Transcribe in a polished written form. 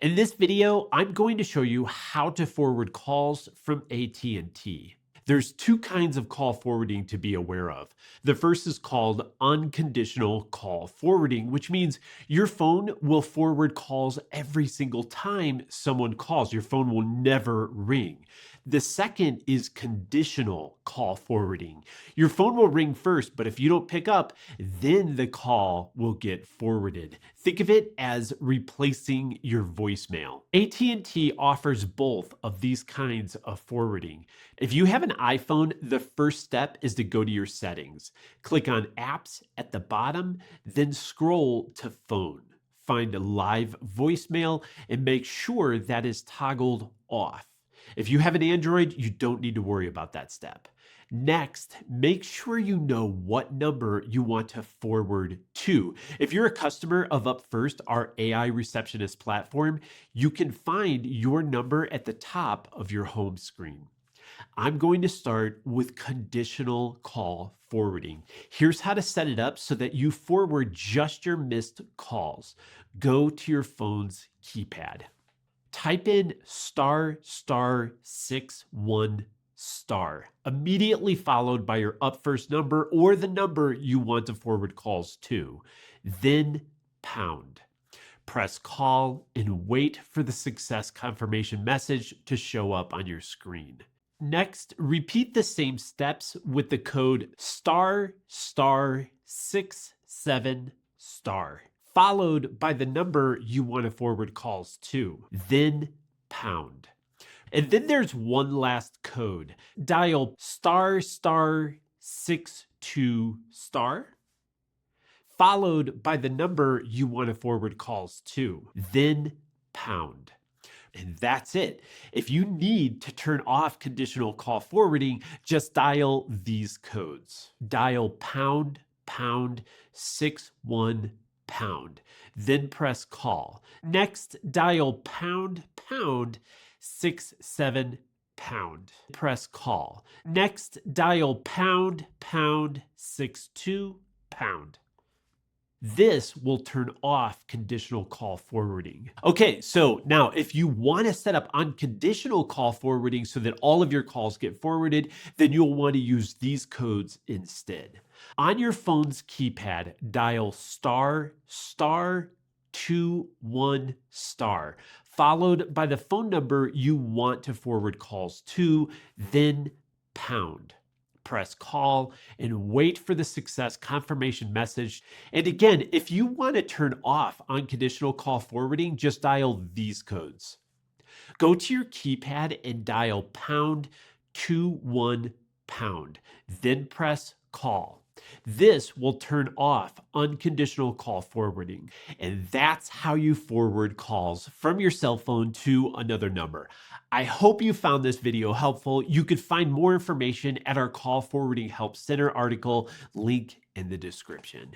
In this video, I'm going to show you how to forward calls from AT&T. There's two kinds of call forwarding to be aware of. The first is called unconditional call forwarding, which means your phone will forward calls every single time someone calls. Your phone will never ring. The second is conditional call forwarding. Your phone will ring first, but if you don't pick up, then the call will get forwarded. Think of it as replacing your voicemail. AT&T offers both of these kinds of forwarding. If you have an iPhone, the first step is to go to your settings. Click on Apps at the bottom, then scroll to Phone. Find a live voicemail and make sure that is toggled off. If you have an Android, you don't need to worry about that step. Next, make sure you know what number you want to forward to. If you're a customer of Up First, our AI receptionist platform, you can find your number at the top of your home screen. I'm going to start with conditional call forwarding. Here's how to set it up so that you forward just your missed calls. Go to your phone's keypad. Type in **61**, immediately followed by your Up First number or the number you want to forward calls to. Then pound. Press call and wait for the success confirmation message to show up on your screen. Next, repeat the same steps with the code **67**, followed by the number you want to forward calls to, then pound. And then there's one last code. Dial **62**, followed by the number you want to forward calls to, then pound. And that's it. If you need to turn off conditional call forwarding, just dial these codes. Dial ##61#, then press call. Next, dial ##67#, press call. Next, dial ##62#. This will turn off conditional call forwarding. Okay, so now if you want to set up unconditional call forwarding so that all of your calls get forwarded, then you'll want to use these codes instead. On your phone's keypad, dial **21**, followed by the phone number you want to forward calls to, then pound. Press call and wait for the success confirmation message. And again, if you want to turn off unconditional call forwarding, just dial these codes. Go to your keypad and dial #21#, then press call. This will turn off unconditional call forwarding. And that's how you forward calls from your cell phone to another number. I hope you found this video helpful. You could find more information at our Call Forwarding Help Center article, link in the description.